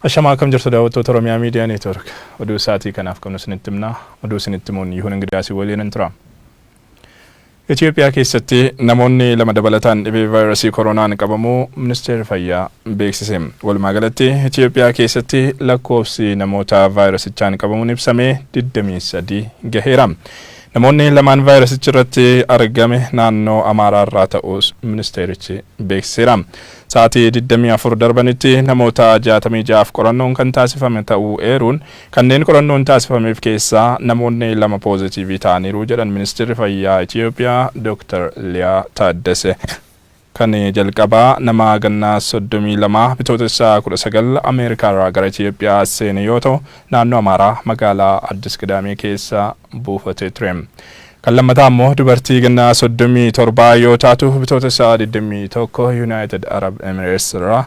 Ashama kam jirtu daawwattoota Oromiyaa Miidiyaa Neetwoork oduu sa'aatii kanaaf qabnu isinitti himna. Oduu isinitti himuun Yihuun Ingiriyaasii waliin tura. Itoophiyaa keessatti namoonni lama dabalataan dhibee vaayirasii koronaan qabamuu ministeerri fayyaa beeksise. Walumaa galatti Itoophiyaa keessatti lakkoofsi namoota vaayirasichaan qabamuun ibsamee 23 gaheera. Namoonni lamaan vaayirasichi irratti argame naannoo Amaaraa irraa ta'us ministeerichi beeksiseera. Sa'aatii 24 darbanitti namoota 66 qorannoon kan taasifame ta'uu eeruun kanneen qorannoon taasifameef keessaa namoonni lama poozitiivii ta'aniiru jedhan ministeerri fayyaa Itoophiyaa Dr. Liyaa Taaddasee. Kan jalqabaa nama gannaa 32 bitootessa 19 Ameerikaa irraa gara Itoophiyaa seene yoo ta'u naannoo Amaaraa magaalaa Addis Qidaamee keessa buufatee ture. Kan lammataa immoo dubartii gannaa 37 yoo taatu bitootessa 21 United Arab Emirates irraa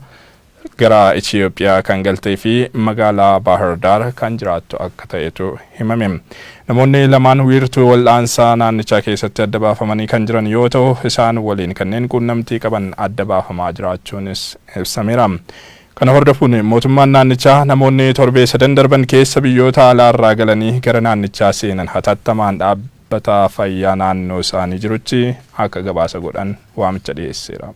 gara Itoophiyaa kan galtee fi magaalaa Bahar Dar kan jiraattu akka ta'etu himame. Namoonni lamaan wiirtuu wal'aansaa naannichaa keessatti adda baafamanii kan jiran yoo ta'u isaan waliin kanneen quunnamtii qaban adda baafamaa jiraachuunis ibsameera. Kana hordofuun mootummaan naannichaa namoonni torbee 3 darban keessa biyyoota alaarraa galanii gara naannichaa seenan hatattamaan dhaabbata fayyaa naannoo isaanii jirutti akka gabaasa godhan waamicha dhiyeesseera.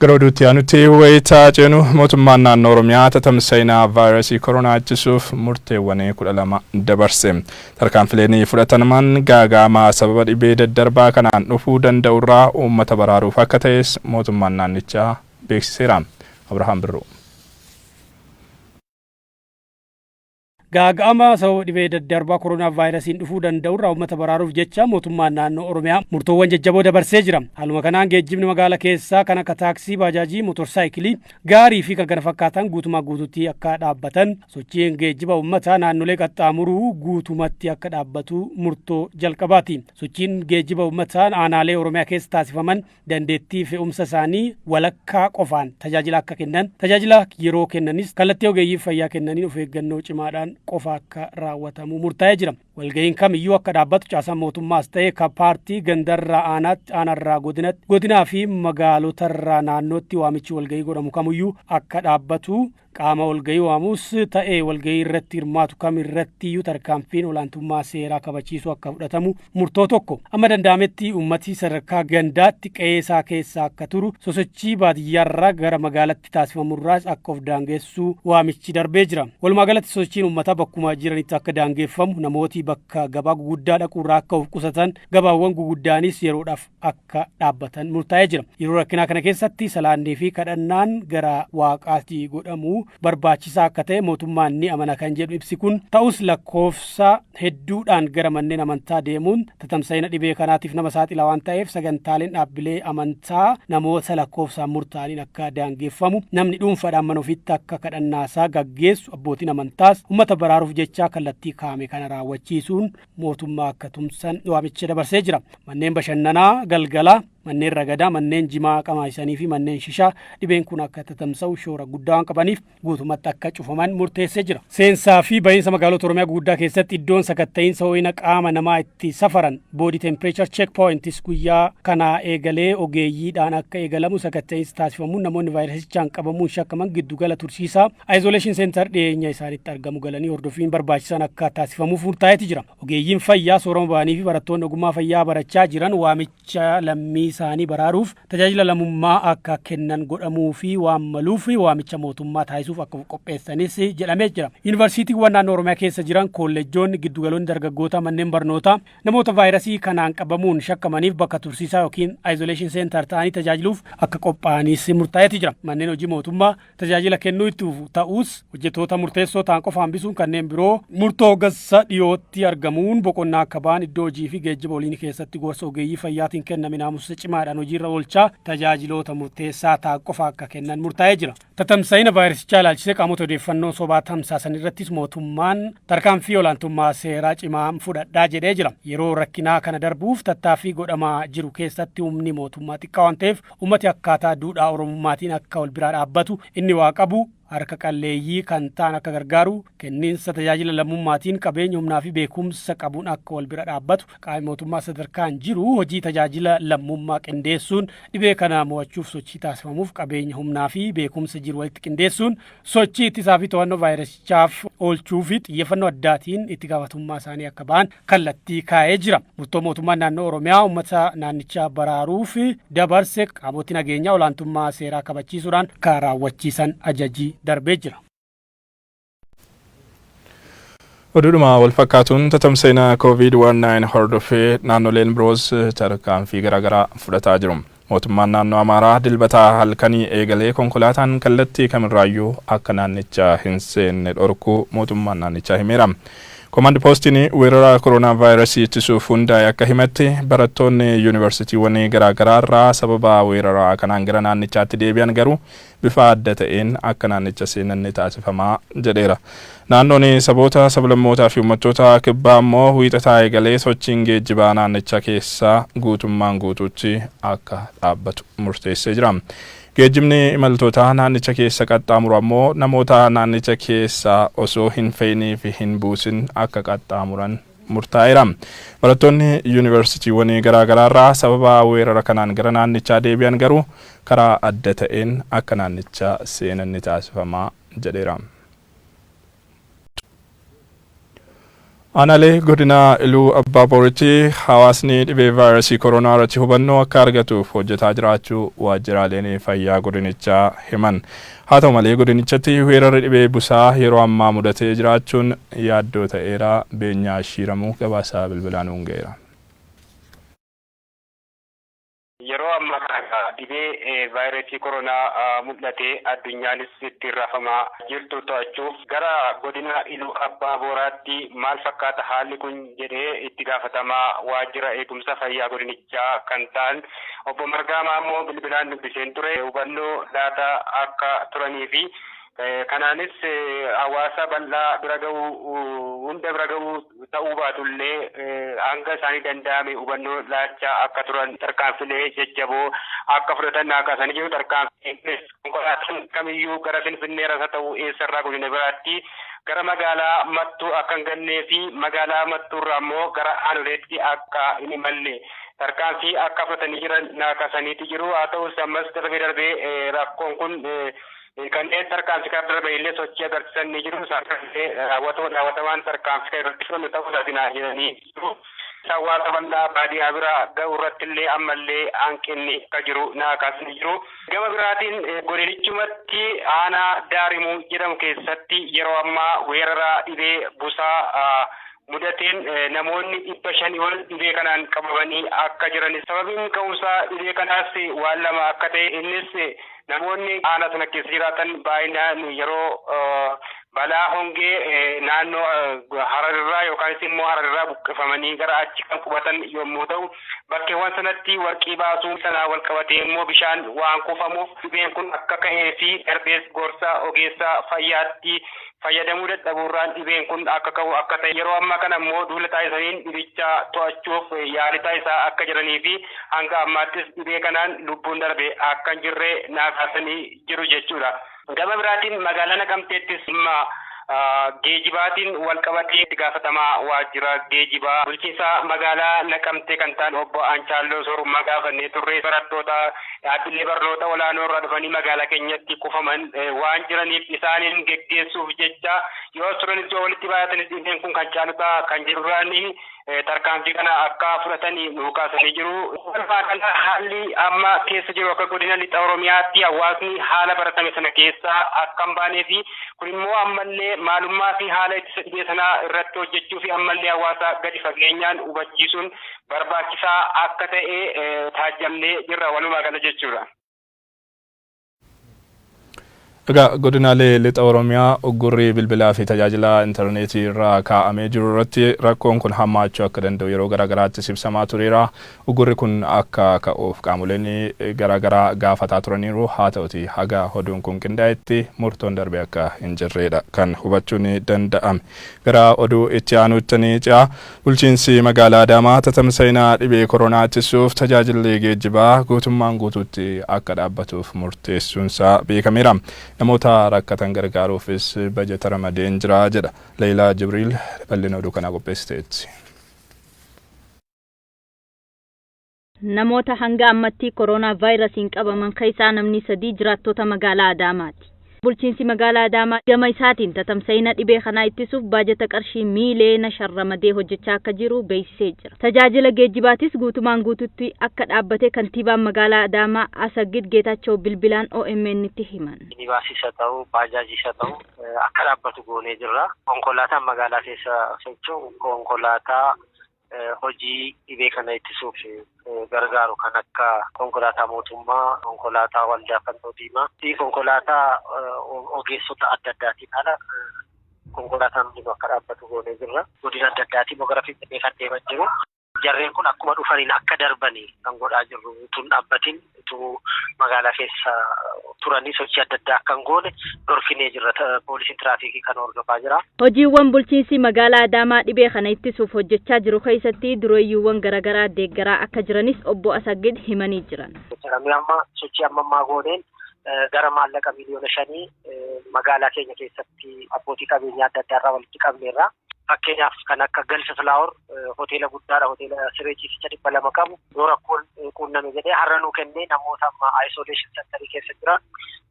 Gara oduutti aanutti wayitaa ceenu mootummaan naannoo Oromiyaa tatamsa'ina vaayirasii koronaa ittisuuf murteewwan 12 dabarse. Tarkaanfileen fudhataman gaaga'ama sababa dhibee daddarbaa kanaan dhufuu danda'u irraa uummata baraaruuf akka ta'es mootummaan naannichaa beeksiseera. Abrahaam Birruu. Gaaga'ama sababa dhibee daddarbaa koronaa vaayirasiin dhufuu danda'u irraa uummata baraaruuf jecha mootummaan naannoo Oromiyaa murtoowwan jajjaboo dabarsee jira. Haaluma kanaan geejjibni magaalaa keessaa kan akka taaksii, baajaajii, motorsaayikilii, gaarii fi kan kana fakkaatan guutumaa guutuutti akka dhaabbatan, sochiin geejjiba uummataa naannolee qaxxaamuruu guutumatti akka dhaabbatu murtoo jalqabaati. Sochiin geejjiba uummataa aanaalee Oromiyaa keessa taasifaman dandeettii fe'umsa isaanii walakkaa qofaan tajaajila akka kennan, tajaajila yeroo kennanis kallattii ogeeyyii fayyaa kennaniin of eeggannoo cimaadhaan qofa akka raawwatamu murtaa'ee jira. Walga'iin kamiyyuu akka dhaabbatu caasaan mootummaas ta'e ka paartii gandarraa aanaatti, aanarraa godinatti, godinaa fi magaalotarraa naannootti waamichi walga'ii godhamu kamiyyuu akka dhaabbatu qaama walga'ii waamus ta'e walga'ii irratti hirmaatu kam irrattiyyuu tarkaanfiin olaantummaa seeraa kabachiisuu akka fudhatamu murtoo tokko. Amma danda'ametti uummati sadarkaa gandaatti qe'ee isaa keessa akka turu, sosochii baadiyyaarraa gara magaalaatti taasifamurraas akka of daangeessuu waamichi darbee jira. Walumaa galatti sosochiin uummataa bakkuma jiranitti akka daangeeffamu, namooti bakka gabaa guguddaa dhaquurraa akka of qusatan, gabaawwan guguddaanis yeroodhaaf akka dhaabbatan murtaa'ee jira. Yeroo rakkinaa kana keessatti salaannii fi kadhannaan gara waaqaatti godhamu barbaachisaa akka ta'e mootummaan ni amana kan jedhu ibsi kun ta'us lakkoofsa hedduudhaan gara manneen amantaa deemuun tatamsa'ina dhibee kanaatiif nama saaxila waan ta'eef sagantaaleen dhaabbilee amantaa namoota lakkoofsaan murtaa'aniin akka daangeeffamu, namni dhuunfaadhaan mana ofiitti akka kadhannaasaa gaggeessu, abbootiin amantaas uummata baraaruuf jecha kallattii kaa'ame kana raawwachiisuun mootummaa akka tumsan waamicha dabarsee jira. Manneen bashannanaa galgalaa, manneen ragadaa, manneen jimaa qamaasanii fi manneen shishaa dhibeen kun akka tatamsa'u shoora guddaa waan qabaniif guutumatti akka cufaman murteessee jira. Seensaa fi bahiinsa magaalota Oromiyaa guddaa keessatti iddoon sakatta'iinsa ho'ina qaama namaa itti safaran body temperature check points guyyaa kana eegalee ogeeyyiidhaan akka eegalamu sakatta'iinsa taasifamuun namoonni vaayirasichaan qabamuun shakkaman giddugala tursiisaa isolation center dhiyeenya isaanitti argamu galanii hordofiin barbaachisan akka taasifamuuf murtaa'eeti jira. Ogeeyyiin fayyaa soorama ba'anii fi barattoonni ogummaa fayyaa barachaa jiran waamicha lammii isaanii baraaruuf tajaajila lammummaa akka kennan godhamuu fi waan maluuf waamicha mootummaa taasisuuf akka qopheessanis jedhamee jira. Yuunivarsiitiiwwan naannoo Oromiyaa keessa jiran kolleejjoonni, giddugaloonni dargaggoota, manneen barnootaa namoota vaayirasii kanaan qabamuun shakkamaniif bakka tursiisaa yookiin isolation center ta'anii tajaajiluuf akka qophaa'anis murtaa'eeti jira. Manneen hojii mootummaa tajaajila kennuu itti ta'us hojjettoota murteessoo ta'an qofa hambisuun kanneen biroo murtoo gassa dhiyootti argamuun boqonnaa akka ba'an iddoo hojii fi geejjiba waliin keessatti gorsa ogeeyyii fayyaatiin kenname naamusa cimaadhaan hojiirra oolchaa tajaajiloota murteessaa ta'an qofa akka kennan murtaa'ee jira. Tatamsa'ina vaayirasichaa ilaalchisee qaamota odeeffannoo sobaa tamsaasan irrattis mootummaan tarkaanfii olaantummaa seeraa cimaa fudhadhaa jedhee jira. Yeroo rakkinaa kana darbuuf tattaaffii godhamaa jiru keessatti humni mootummaa xiqqaa waan ta'eef uummati akkaataa duudhaa Oromummaatiin akka wal biraa dhaabbatu, inni waa qabu harka qalleeyyii kan ta'an akka gargaaru, kenniinsa tajaajila lammummaatiin qabeenya humnaa fi beekumsa qabuun akka wal bira dhaabbatu, qaamni mootummaa sadarkaan jiru hojii tajaajila lammummaa qindeessuun dhibee kana mo'achuuf sochii taasifamuuf qabeenya humnaa fi beekumsa jiru walitti qindeessuun sochii ittisaa fi to'annoo vaayirasichaaf oolchuu fi xiyyeeffannoo addaatiin itti gaafatamummaa isaanii akka ba'an kallattii kaa'ee jira. Murtoo mootummaan naannoo Oromiyaa uummata naannichaa baraaruu fi dabarse qaamootti nageenyaa olaantummaa seeraa kabachiisuudhaan kan raawwachiisan ajajii darbee jira. Oduudhuma wal fakkaatuun tatamsa'ina COVID-19 hordofee naannoleen biroos tarkaanfii garaagaraa fudhataa jiru. Mootummaan naannoo Amaaraa dilbataa halkanii eegalee konkolaataan kallattii kamirraayyuu akka naannichaa hin seenne dhorkuu mootummaan naannichaa himeera. Command Postiin weerara koronaa vaayirasii ittisuuf hundaa'e akka himetti barattoonni yuunivarsiitiiwwan garaagaraa irraa sababa weeraraa kanaan gara naannichaatti deebi'an garuu bifa adda ta'een akka naannicha seenan taasifamaa jedheera. Naannoon saboota sablammootaa fi uummattoota kibbaa immoo wiixataa eegalee sochiin geejjibaa naannicha keessaa guutummaan guutuutti akka dhaabbatu murteessee jira. Geejjibni imaltoota naannicha keessa qaxxaamuru ammoo namoota naannicha keessa osoo hin fe'inii fi hin buusin akka qaxxaamuran murtaa'eera. Barattoonni yuunivarsiitiiwwan garaagaraa irraa sababa weerara kanaan gara naannichaa deebi'an garuu karaa adda ta'een akka naannichaa seenan taasifamaa jedheera. Aanaalee godina Iluu Abbaa Booritti hawaasni dhibee vaayirasii koronaa irratti hubannoo akka argatuuf hojjetaa jiraachuu waajjiraaleen fayyaa godinichaa himan. Haa ta'u malee godinichatti weerarri dhibee busaa yeroo ammaa mudatee jiraachuun yaaddoo ta'eera. Beenyaa Shiiramuu gabaasaa bilbilaan hungeera. Yeroo ammaa kana dhibee vaayirasii koronaa mul'atee addunyaanis itti raafamaa jirtu to'achuuf gara godina Iluu Abbaa Booraatti maal fakkaata haalli kun jedhee itti gaafatamaa waajjira eegumsa fayyaa godinichaa kan ta'an obbo Margaa Maammoo bilbilaan dubbiseen ture hubannoo laataa akka turanii fi kanaanis hawaasa bal'aa bira ga'uu hunda bira ga'uu ta'uu baatullee hanga isaanii danda'ame hubannoo laachaa akka turan tarkaanfilee jajjaboo akka fudhatan naaqasanii jiru. Tarkaanfilee konkolaataan kamiyyuu gara Finfinneeras haa ta'u eessarraa godina biraatti gara magaalaa Mattuu akka hin gannee fi magaalaa Mattuurraa immoo gara Aanoleetti akka hin imalle tarkaanfii akka fudhatanii jiran naaqasaniiti jiru. Haa ta'us ammas darbee rakkoon kun kanneen tarkaanfii kan darbe illee sochii agarsiisan ni jiru. Isaan raawwatamaan tarkaanfii irratti fudhannu ta'uu isaanii jedhanii jiru. Hawaasa bal'aa baadiyyaa bira ga'u irratti illee ammallee hanqinni akka jiru naaqasanii jiru. Gama biraatiin godinichumatti aanaa Daarimuu jedhamu keessatti yeroo ammaa weerara dhibee busaa mudateen namoonni 500 ol dhibee kanaan qabamanii akka jiran. Sababiin ka'umsaa dhibee kanaas waan lama akka ta'e innis namoonni aanaa sana keessa jiraatan baay'inaan yeroo balaa hongee naannoo Hararraa yookaan immoo Hararraa buqqifamanii gara achi kan qubatan yommuu ta'u bakkeewwan sanatti warqii baasuu sanaa wal qabatee immoo bishaan waan kuufamuuf dhibeen kun akka ka'ee fi darbees gorsa ogeessa fayyaatti fayyadamuu dadhabuurraan dhibeen kun akka ka'u akka ta'e yeroo ammaa kana immoo duula taasisaniin dhibicha to'achuuf yaalii taasisaa akka jiranii fi hanga ammaattis dhibee kanaan lubbuun darbe akka hin jirre naaqasanii jiru jechuudha. Gama biraatiin magaalaa Naqamteettis dhimma geejibaatiin wal qabatee itti gaafatamaa waajjira geejibaa bulchiinsa magaalaa Naqamtee kan ta'an obbo Anchaalloo Soorummaa gaafannee turre barattoota dhaabbilee barnoota olaanoo irraa dhufanii magaalaa keenyatti kufaman waan jiraniif isaaniin geggeessuuf jecha yoo turanis walitti baay'atanis dhibeen kun kan caalutaa kan jirurraanii tarkaanfii kana akka fudhatanii nuukaasanii jiru. Kana haalli amma keessa jiru akka godina lixa Oromiyaatti hawaasni haala baratame sana keessa akka hin baanee fi kun immoo ammallee maalummaa fi haala ittisa dhibee sanaa irratti hojjechuu fi ammallee hawaasa gadi fageenyaan hubachiisuun barbaachisaa akka ta'e taajjabnee jirra walumaa gala jechuudha. Egaa godinaalee lixa Oromiyaa uggurri bilbilaa fi tajaajila intarneetii irraa kaa'amee jiru irratti rakkoon kun hammaachuu akka danda'u yeroo garaagaraatti ibsamaa tureera. Uggurri kun akka ka'uuf qaamoleen garaagaraa gaafataa turaniiru. Haa ta'uti haga oduun kun qindaa'etti murtoon darbe akka hin jirredha kan hubachuun danda'ame. Gara oduu itti aanuutti ce'a. Bulchiinsi magaalaa Adaamaa tatamsa'ina dhibee koronaa ittisuuf tajaajilli geejjibaa guutummaan guutuutti akka dhaabbatuuf murteessuunsaa beekameera. Namoota rakkatan gargaaruufis bajeta ramadeen jira jedha. Leelaa Jibriil bal'ina oduu kana qopheessiteetti. Namoota hanga ammatti koronaa vaayirasiin qabaman keessaa namni 3 jiraattota magaalaa Adaamaati. Bulchiinsi magaalaa Adaamaa gama isaatiin tatamsa'ina dhibee kanaa ittisuuf baajata qarshii miiliyoona sharramadee hojjechaa akka jiru beeksisee jira. Tajaajila geejjibaatis guutumaan guututti akka dhaabbate kantiibaan magaalaa Adaamaa Asagid Geetachoo bilbilaan OMN itti himan. Minibaasii ta'uu, baajaajii ta'uu akka dhaabbatu goonee jirra. Konkolaataan magaalaa keessa socho'u konkolaataa hojii dhibee kana ittisuuf gargaaru kan akka konkolaataa mootummaa, konkolaataa waldaa fannoo diimaa fi konkolaataa ogeessota adda addaatiin ala konkolaataan hundi akka dhaabbatu goonee jirra. Godina adda addaatiin gara Finfinnee kan deeman jiru. Jarreen kun akkuma dhufaniin akka darbanii kan godhaa jirru. Utuu dhaabbatiin utuu magaalaa keessa turanii sochii adda addaa akka hin goone dhorkinee jirra. Poolisiin tiraafikii kan hordofaa jira. Hojiiwwan bulchiinsi magaalaa Adaamaa dhibee kana ittisuuf hojjechaa jiru keessatti dureeyyiiwwan garaagaraa deeggaraa akka jiranis obbo Asagid himanii jiran. Sochii ammaa gooneen gara maallaqa miliyoona 5 magaalaa keenya keessatti abbootii qabeenyaa adda addaa irraa walitti qabneerra. Fakkeenyaaf kan akka Galsa Flower hoteela guddaadha, hoteela siree ciisicha 200 qabu yoo rakkoon quunname jedhee har'a nuu kennee namoota amma isolation center keessa jiran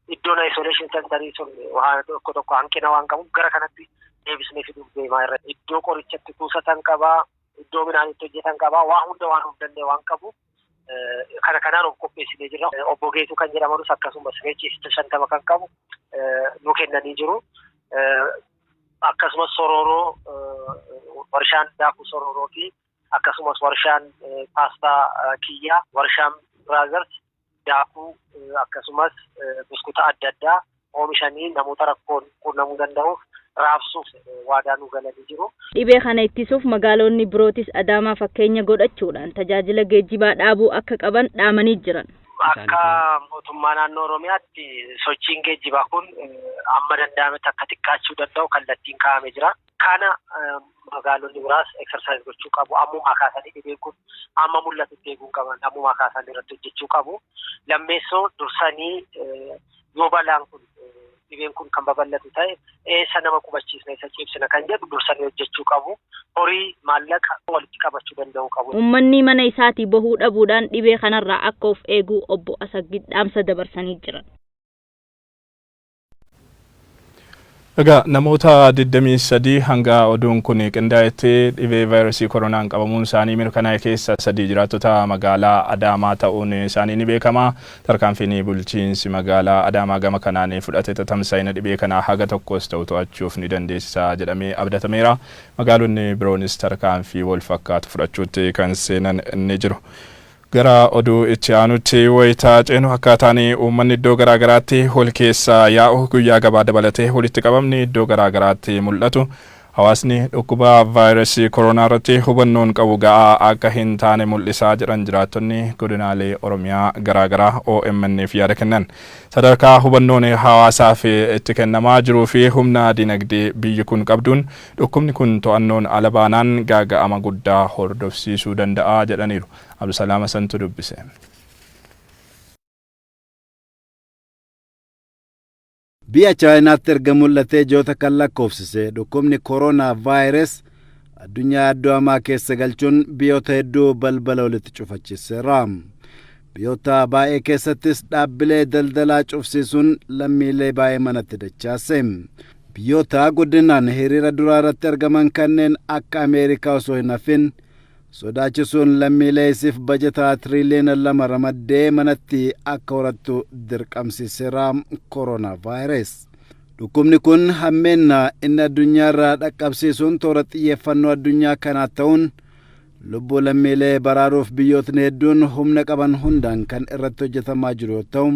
iddoon isolation center sun waan tokko hanqina waan qabuuf gara kanatti deebisnee fiduuf deemaa irra iddoo qorichatti kuusatan qabaa, iddoo midhaan itti hojjetan qabaa, waa hunda waan of danda'e waan qabu kanaan of qopheessinee jirra. Obbo Geetuu kan jedhamanus akkasumas siree ciisicha 50 kan qabu nuu kennanii jiru. Akkasumas sororoo warshaan daakuu sororoo fi akkasumas warshaan paastaa kiyyaa, warshaan Brothers daakuu akkasumas biskuuta adda addaa oomishanii namoota rakkoon quunnamuu danda'uuf raabsuuf waadaa nu galanii jiru. Dhibee kana ittisuuf magaalonni birootis Adaamaa fakkeenya godhachuudhaan tajaajila geejjibaa dhaabuu akka qaban dhaamanii jiran. Akka mootummaa naannoo Oromiyaatti sochiin geejjibaa kun amma danda'ametti akka xiqqaachuu danda'u kallattiin kaa'amee jira. Kana magaalonni biraas exercise gochuu qabu. Ammumaa kaasanii dhibeen kun amma mul'atutti eeguu qaban. Ammumaa kaasanii irratti hojjechuu qabu. Lammeessoo dursanii yoo balaan kun dhibeen kun kan babal'atu ta'e eessa nama qubachiisna isa ciibsina kan jedhu dursanii hojjechuu qabu. Horii maallaqa walitti qabachuu danda'uu qabu. Uummanni mana isaatii bahuu dhabuudhaan dhibee kanarraa akka of eeguu obbo Asagid dhaamsa dabarsanii jiran. Egaa namoota 23 hanga oduun kun qindaa'etti dhibee vaayirasii koronaan qabamuun isaanii mirkanaa'e keessa 3 jiraattota magaalaa Adaamaa ta'uun isaanii ni beekama. Tarkaanfiin bulchiinsi magaalaa Adaamaa gama kanaan fudhate tatamsa'ina dhibee kanaa haga tokkos ta'u to'achuuf ni dandeessisa jedhamee abdatameera. Magaalonni biroonis tarkaanfii wal fakkaatu fudhachuutti kan seenan ni jiru. Gara oduu itti aanutti wayitaa ceenu akkaataan uummanni iddoo garaagaraatti hol keessa yaa'u guyyaa gabaa dabalatee walitti qabamni iddoo garaagaraatti mul'atu. Hawaasni dhukkuba vaayirasii koronaa irratti hubannoon qabu ga'aa akka hin taane mul'isaa jiran jiraattonni godinaalee Oromiyaa garaagaraa OMN'f yaada kennan. Sadarkaa hubannoon hawaasaaf itti kennamaa jiruu fi humna dinagdee biyyi kun qabduun dhukkubni kun to'annoon ala baanaan gaaga'ama guddaa hordofsiisuu danda'a jedhaniiru. Abdusalaam Santu dubbise. Biyya Chaayinaatti erga mul'atee joota kan lakkoofsise dhukkubni koronaa vaayirasii addunyaa addoomaa keessa galchuun biyyoota hedduu balbala walitti cufachiiseera. Biyyoota baay'ee keessattis dhaabbilee daldalaa cufsiisuun lammiilee baay'ee manatti dachaase. Biyyoota guddinaan hiriira duraa irratti argaman kanneen akka Ameerikaa osoo hin hafin sodaachisuun lammiilee isiif bajetaa tiriliyoona 2 ramaddee manatti akka horattu dirqamsiiseera koronaa vaayirasii. Dhukkubni kun hammeenna inni addunyaarraa dhaqqabsiisuun toora xiyyeeffannoo addunyaa kanaa ta'uun lubbuu lammiilee baraaruuf biyyootni hedduun humna qaban hundaan kan irratti hojjetamaa jiru yoo ta'u,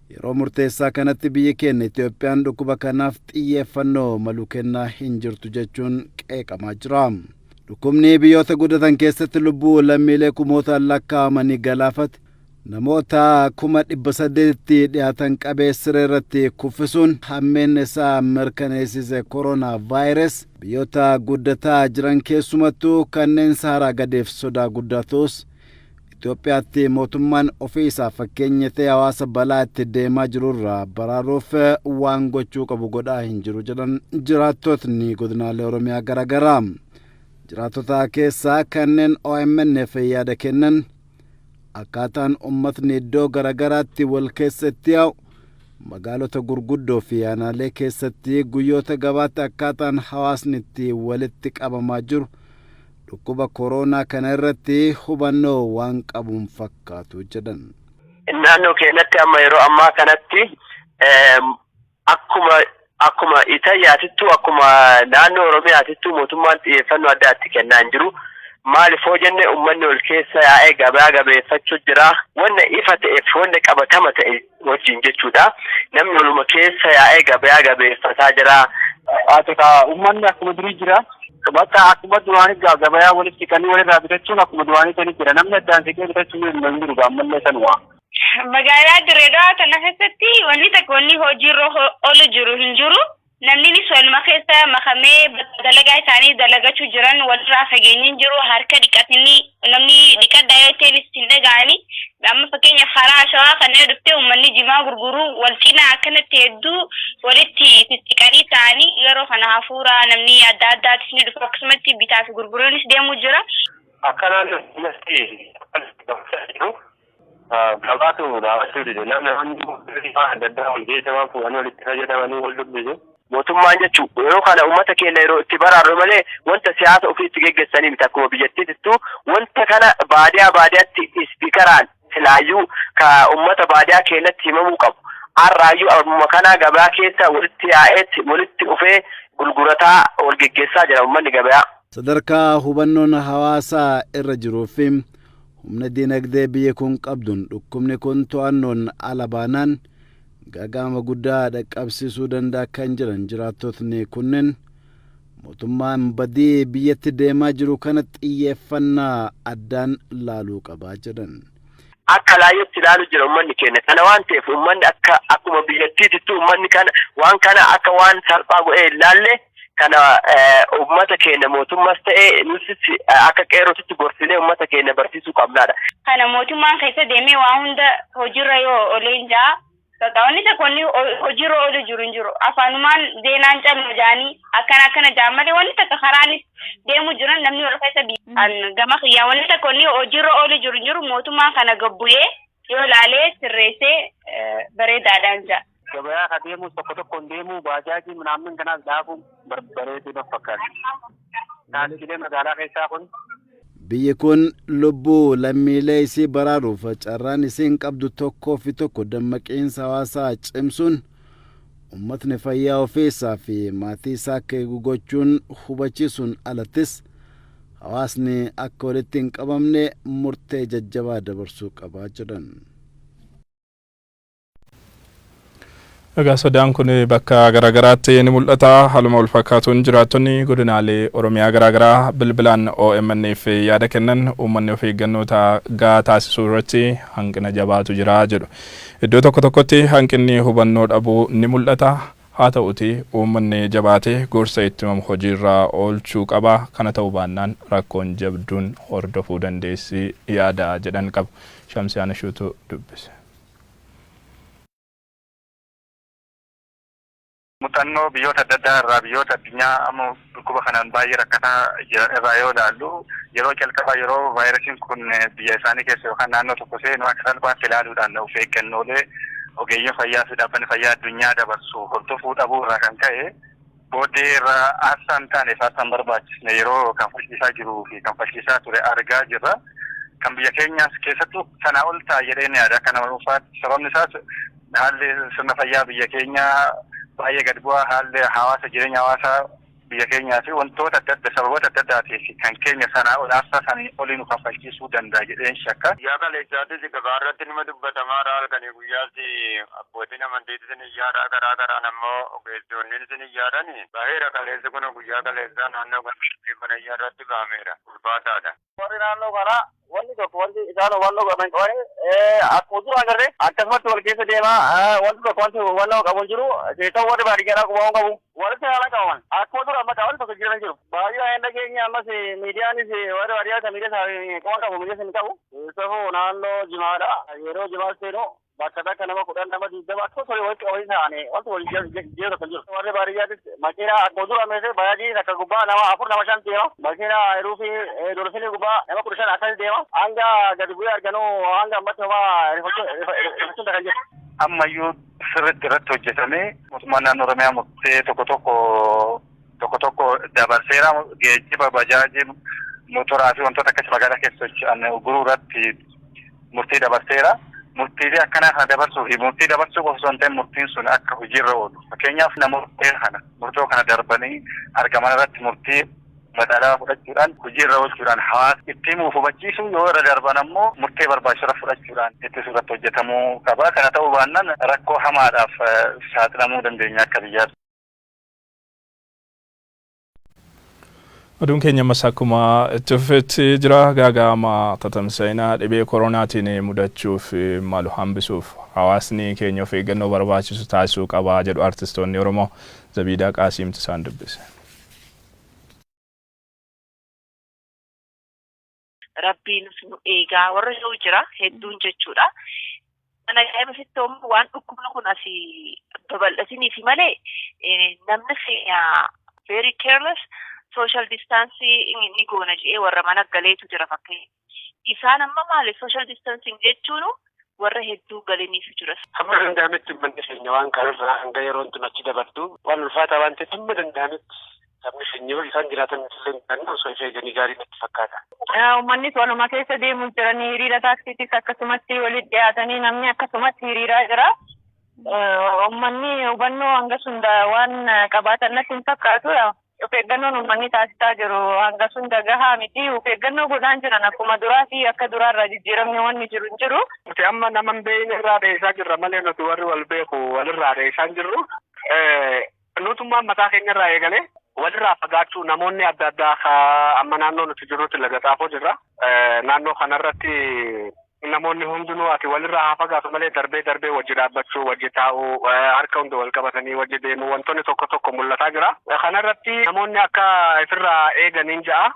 yeroo murteessaa kanatti biyyi keenya Itoophiyaan dhukkuba kanaaf xiyyeeffannoo malu kennaa hin jirtu jechuun qeeqamaa jira. Dhukkubni biyyoota guddatan keessatti lubbuu lammiilee kumootaan lakkaa'amanii galaafate namoota 800,000tti dhiyaatan qabee siree irratti kuffisuun hammeenna isaa mirkaneessise koronaa vaayirasii biyyoota guddataa jiran keessumattuu kanneen Saharaa gadeef sodaa guddaatus Itoophiyaatti mootummaan ofii isaa fakkeenya ta'e hawaasa balaa itti deemaa jirurraa baraaruuf waan gochuu qabu godhaa hin jiru jedhan jiraattotni godinaalee Oromiyaa garaagaraa. Jiraattota keessaa kanneen OMN'f yaada kennan akkaataan uummatni iddoo garaagaraatti wal keessatti yaa'u magaalota gurguddoo fi aanaalee keessatti guyyoota gabaatti akkaataan hawaasni itti walitti qabamaa jiru dhukkuba koronaa kana irratti hubannoo waan qabuun fakkaatu jedhan. Naannoo keenyatti amma yeroo ammaa kanatti akkuma Itaaliyaatittu akkuma naannoo Oromiyaatittu mootummaan xiyyeeffannoo adda addaa kennaa jiru. Maaliif hoo jenne uummanni ol keessa yaa'ee gabaa gabeeffachuu jira. Wanna ifa ta'eef wanna qabatama ta'e wajjin jechuudha. Namni waluma keessa yaa'ee gabaa gabeeffataa jira. Uummanni akkuma durii jira. Bakka akkuma duraanii gabaa walitti kanneen walirraa bitachuun akkuma duraanii sanii jira. Namni addaan siqee bitachuun hin jiru ammallee sanuma. Magaalaa Dirreedawaa kana keessatti wanni tokko wanni hojiirra oolu jiru hin jiru. Namnis waluma keessa makamee dalagaa isaanii dalagachuu jiran walirraa fageenyiin jiru harka dhiqatanii namni dhiqadhaa yoo ta'e ittiin dhaga'anii amma fakkeenyaaf karaa shawaa kana dhuftee uummanni jimaa gurguru wal cinaa akkanatti hedduu walitti xixiqqanii ta'anii yeroo kana hafuuraa namni adda addaatis ni dhufu akkasumatti bitaa fi gurguruunis deemuu jira. Akkanaan gabaatu dhaabachuu dide namni hundi adda addaa wal geessamaa fuudhanii walitti fayyadamanii wal dubbisu. Mootummaan jechuun yeroo kana uummata keenya yeroo itti baraaru malee wanta siyaasa ofii itti geggeessanii miti akkuma biyyattiittu wanta kana baadiyaatti ispiikaraan silaayyuu ka uummata baadiyaa keenyatti himamuu qabu. Har'aayyuu amma kana gabaa keessa walitti yaa'eetti walitti dhufee gurgurataa wal geggeessaa jira uummanni gabaa. Sadarkaa hubannoon hawaasaa irra jiruu fi humna dinagdee biyya kun qabduun dhukkubni kun to'annoon ala baanaan gaagama guddaa dhaqqabsiisuu danda'a kan jiran jiraattotni kunneen mootummaan badii biyyatti deemaa jiru kana xiyyeeffannaa addaan laaluu qabaa jedhan. Akka laayyootti ilaalu jira uummanni keenya kana waan ta'eef uummanni akkuma biyyattiittu uummanni kana waan kana akka waan salphaa godhee ilaalle kana uummata keenya mootummaas ta'ee nutis akka qeerrootitti gorsinee uummata keenya barsiisuu qabnaadha. Kana mootummaan keessa deemee waa hunda hojiirra yoo oleen jaa wanni tokko hojiirra oolu jiru hin jiru afaanumaan zeenaan calma jaanii akkana jaan malee wanni tokko karaanis deemuu jiran namni wal keessa gama xiyyaa wanni tokko hojiirra oolu jiru hin jiru mootummaan kana gabbuyee yoo laalee sirreessee bareedaadhaan jaa. Gabaa ka deemu tokko deemu baajaajii minaamin kanaas dhaabuun bareeduu na fakkaata. Taasilee magaalaa keessaa kun. Biyyi kun lubbuu lammiilee isii baraaruuf carraan isiin qabdu tokkoo fi tokko dammaqiinsa hawaasaa cimsuun uummatni fayyaa ofiisaa fi maatii isaa akka eegu gochuun hubachiisuun alattis hawaasni akka walitti hin qabamne murtee jajjabaa dabarsuu qabaa jedhan. Egaa sodaan kun bakka garaagaraatti ni mul'ata. Haaluma wal fakkaatuun jiraattonni godinaalee Oromiyaa garaagaraa bilbilaan OMN fi yaada kennan uummanni of eeggannoo gahaa taasisuu irratti hanqina jabaatu jira jedhu. Iddoo tokko tokkotti hanqinni hubannoo dhabuu ni mul'ata. Haa ta'uti uummanni jabaatee gorsa itti himamu hojiirra oolchuu qaba. Kana ta'uu baannaan rakkoon jabduun hordofuu dandeessi yaada jedhan qabu. Shamsiyaan Shuutuu dubbise. Muuxannoo biyyoota adda addaa irraa biyyoota addunyaa amma dhukkuba kanaan baay'ee rakkataa irraa yoo ilaallu yeroo jalqabaa yeroo vaayirasiin kun biyya isaanii keessa yookaan naannoo tokko seenu akka salphaatti ilaaluudhaan of eeggannoolee ogeeyyiin fayyaa fi dhaabbanni fayyaa addunyaa dabarsu hordofuu dhabuu irraa kan ka'e booddee irraa aasaan taaneef aasaan barbaachisne yeroo kan fayyisaa jiruu fi kan fayyisaa ture argaa jirra. Kan biyya keenyaas keessattuu sanaa ol ta'a jedheen yaada kana dhuunfaatti sababni isaas haalli sirna fayyaa biyya keenyaa baay'ee gad bu'aa haalli hawaasa jireenya hawaasaa biyya keenyaa fi wantoota adda addaa sababoota adda addaatii fi kan keenya sanaa ol aasxaa isaanii oliin kan fayyisuu danda'a jedheen shakka. Guyyaa kaleessaatis gabaa irratti nima dubbatamaa halkanii guyyaatti abbootiin amantiitiin iyyaadhaa garaa garaan ammoo ogeessonni isin iyyaadhani baheera kaleessi kun guyyaa kaleessaa naannoo kana iyyaarratti baameera ulfaataadha. Warri naannoo kanaa wanni tokko wanti isaan hubannoo qaban qabanii akkuma dura agarree akkasumatti wal keessa deemaa wanti tokko wanti hubannoo qabu jiru keessaa warri baadiyyaadhaa qubaa'uu qabu walitti haala qabaman akkuma dura amma wanti tokko jiran jiru baay'ee henda keenya ammas miidiyaanis warri baadiyyaa kan miidiyaa qaban qabu miidiyaa hin qabu keessafuu naannoo jimaadha yeroo jimaa seenu bakka takka nama 10 nama 20 akkuma ture walitti qabanii ta'anii wanti wal jeeru kan jiru warri baadiyyaattis makiinaa akkuma dura ammeessee baay'ee akka gubbaa nama 4 nama 5 deema makiinaa yeroo fi dolfiinii gubbaa nama 15 akkas deema hanga gadi bu'ee arganuu hanga ammatti homaa rifachuun kan jiru. Ammayyuu sirriitti irratti hojjetamee mootummaan naannoo Oromiyaa murtee tokko tokko dabarseera geejjiba bajaajii motoraa fi wantoota akkasii magaalaa keessa socho'an uguruu irratti murtii dabarseera. Murtii akkana kana dabarsuu fi murtii dabarsuu osoo hin ta'in murtiin sun akka hojiirra oolu. Fakkeenyaaf namoota kana murtoo kana darbanii argaman irratti murtii madaalaa fudhachuudhaan hojiirra oolchuudhaan hawaasa itti himuuf hubachiisuu yoo irra darban ammoo murtee barbaachisu fudhachuudhaan itti irratti hojjetamuu qaba. Kana ta'uu baannaan rakkoo hamaadhaaf saaxilamuu dandeenya akka biyyaatti. Oduun keenya ammas akkuma itti fufetti jira. Gaaga'ama tatamsa'inaa dhibee koronaatiin mudachuuf malu hambisuuf hawaasni keenya of eeggannoo barbaachisu taasisuu qaba jedhu artistoonni Oromoo. Zabiidaa Qaasiimtu isaan dubbise. Rabbiin nu eegaa warra jiru jira hedduun jechuudha. Mana ajaa'ibaatti waan dhukkubni kun asii babal'atanii fi malee namni keenya very careless social distancing ni goona jedhee warra mana galeetu jira fakkeenya. Isaan amma maali social distancing jechuun warra hedduu galaniitu jira. Hamma danda'ametti manni keenya waan kanarraa hanga yeroon tun achi dabartu waan ulfaataa waan ta'eef hamma danda'ametti sabni keenya isaan jiraatan illee kan osoo ishee eeganii gaarii natti fakkaata. Uummanni waluma keessa deemuuf jiranii hiriira taaksiitis akkasumatti walitti dhiyaatanii namni akkasumatti hiriiraa jira. Uummanni hubannoo hanga sunda waan qabaatan natti hin fakkaatu. Of eeggannoon uummanni taasisaa jiru hanga sunda gahaa miti. Of eeggannoo godhaan jiran akkuma duraa fi akka duraarraa jijjiiramni wanni jiru hin jiru. Nuti amma nama hin beekne irraa dheessaa jirra malee nuti warri wal beeku walirraa dheessaa jirru. Nutummaan mataa keenya irraa eegale walirraa fagaachuu namoonni adda addaa amma naannoo nuti jirutti laga xaafoo jirra. Naannoo kanarratti namoonni hundinuu ati walirraa haa fagaatu malee darbee wajji dhaabbachuu, wajji taa'uu, harka hunda wal qabatanii wajji deemuu wantoonni tokko mul'ataa jira. Kanarratti namoonni akka ifirraa eeganiin ja'a.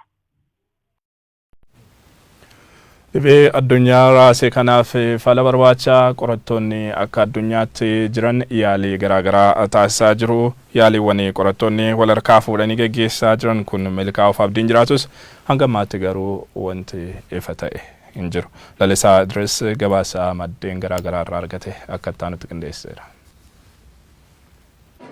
Dhibee addunyaa raasee kanaaf fala barbaacha qorattoonni akka addunyaatti jiran yaalii garaagaraa taasisaa jiru. Yaaliiwwan qorattoonni wal harkaa fuudhanii gaggeessaa jiran kun milkaa'uuf abdiin jiraatus hanga ammaatti garuu wanti ifa ta'e hin jiru. Lalisaa Idris gabaasa maddeen garaagaraa irraa argate akka itti qindeesseera.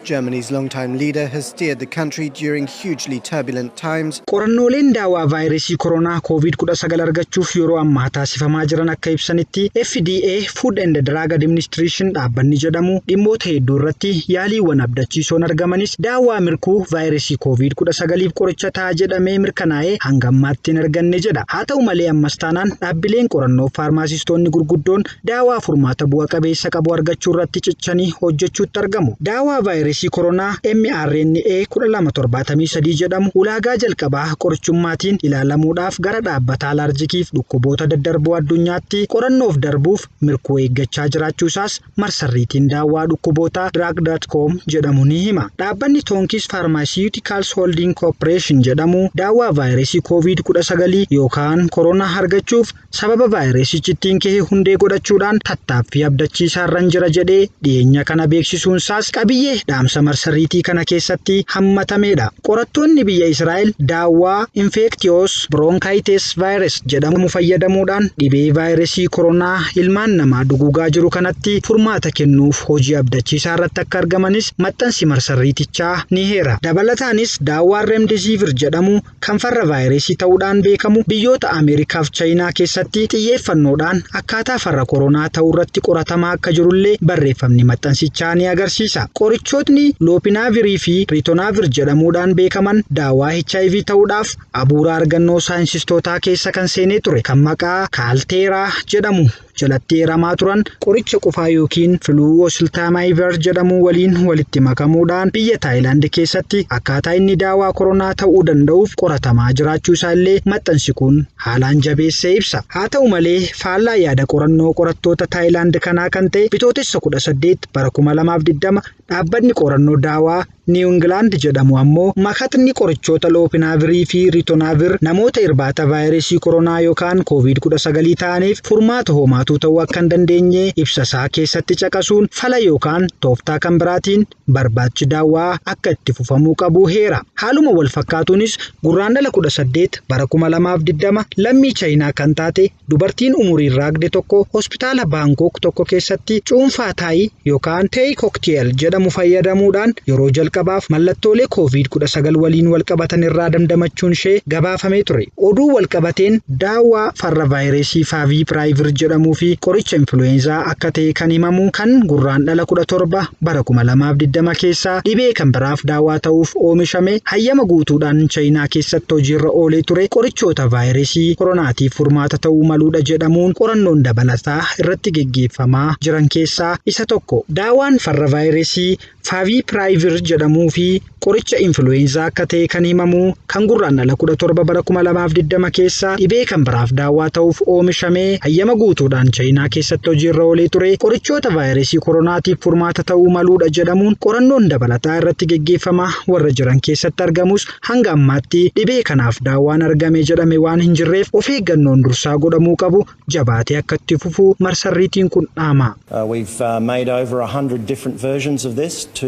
Germany's long-time leader has steered the country during hugely turbulent times. Qorannooleen daawaa vaayirasii koronaa COVID-19 argachuuf yeroo ammaa taasifamaa jiran akka ibsanitti FDA Food and Drug Administration dhaabbanni jedhamu dhimmoota hedduu irratti yaaliiwwan abdachiisoon argamanis daawaa mirkuu vaayirasii COVID-19 qoricha ta'a jedhamee mirkanaa'ee hanga ammaatti hin arganne jedha. Haa ta'u malee ammas taanaan dhaabbileen qorannoo faarmaasistoonni gurguddoon daawaa furmaata bu'a qabeessa qabu argachuu irratti cichanii hojjechuutti argamu. Daawaa vaayirasii koronaa mRNA 1273 jedhamu ulaagaa jalqabaa qorichummaatiin ilaalamuudhaaf gara dhaabbata alarjikiif dhukkuboota daddarboo addunyaatti qorannoof darbuuf mirkuu eeggachaa jiraachuusaas marsariitiin daawaa dhukkuboota drug.com jedhamu ni hima. Dhaabbanni Tonkis Pharmaceuticals Holding Corporation jedhamu daawaa vaayirasii COVID-19 yookaan koronaa argachuuf sababa vaayirasichittiin ka'ee hundee godhachuudhaan tattaaffii abdachiisaa irra jira jedhee dhiyeenya kana beeksisuunsaas qabiyyee dhaamsa marsariitii kana keessatti hammatameedha. Qorattoonni biyya Israa'el daawaa infectious bronchitis virus jedhamu fayyadamuudhaan dhibee vaayirasii koronaa ilmaan namaa duguugaa jiru kanatti furmaata kennuuf hojii abdachiisaa irratti akka argamanis maxxansi marsariitichaa ni heera. Dabalataanis daawaa remdesivir jedhamu kan farra vaayirasii ta'uudhaan beekamu biyyoota Ameerikaa fi Chaayinaa keessatti xiyyeeffannoodhaan akkaataa farra koronaa ta'uu irratti qoratamaa akka jirullee barreeffamni maxxansichaa ni agarsiisa. Qorichootni loopinaavirii fi riitonaavir jedhamuudhaan beekaman daawaa HIV ta'uudhaaf abuura argannoo saayinsiistootaa keessa kan seenee ture kan maqaa kaalteeraa jedhamu jalatti eeramaa turan qoricha qufaa yookiin fluosiltaamaayiver jedhamu waliin walitti makamuudhaan biyya Taayilaand keessatti akkaataa inni daawaa koronaa ta'uu danda'uuf qoratamaa jiraachuu isaallee maxxansi kun haalaan jabeessee ibsa. Haa ta'u malee faallaa yaada qorannoo qorattoota Taayilaand kanaa kan ta'e bitootessa 18 bara 2020 dhaabbanni qorannoo daawaa New England jedhamu ammoo makatni qorichoota loopinaavirii fi riitonaavir namoota irbaata vaayirasii koronaa yookaan COVID-19 ta'aniif furmaata hoomaatuu ta'uu akka hin dandeenye ibsasaa keessatti caqasuun fala yookaan tooftaa kan biraatiin barbaachi daawwaa akka itti fufamuu qabu heera. Haaluma wal fakkaatuunis gurraandhala 18 bara 2020 lammii Chaayinaa kan taate dubartiin umuriin raagde tokko hospitaala Baangkok tokko keessatti cuunfaa taayii yookaan teey kokteel jedhamu fayyadamuudhaan yeroo jalqabaaf mallattoolee COVID-19 waliin walqabatan irraa damdamachuun ishee gabaafamee ture. Oduu walqabateen daawwaa farra vaayirasii Favipiravir jedhamuu fi qoricha influenza akka ta'e kan himamu kan gurraandhala 17 bara 2020 keessaa dhibee kan biraaf daawwaa ta'uuf oomishame hayyama guutuudhaan Chaayinaa keessatti hojiirra oolee ture qorichoota vaayirasii koronaatiif furmaata ta'uu maluudha jedhamuun qorannoon dabalataa irratti geggeeffamaa jiran keessaa isa tokko. Daawwaan farra vaayirasii Favipiravir jedhamuu fi qoricha influenza akka ta'e kan himamu kan gurraandhala 17 bara 2020 keessaa dhibee kan biraaf daawwaa ta'uuf oomishame hayyama guutuudhaan Chaayinaa keessatti hojiirra oolee ture qorichoota vaayirasii koronaatiif furmaata ta'uu maluudha jedhamuun qorannoon dabalataa irratti geggeeffamaa warra jiran keessatti argamus hanga ammaatti dhibee kanaaf daawwaan argame jedhame waan hin jirreef of eeggannoon dursaa godhamuu qabu jabaatee akka itti fufu marsariitiin kun dhaama. We've made over 100 different versions of this to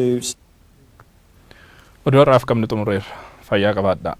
Oduu har'aaf qabnu xumureerra fayyaa qabaadhaa.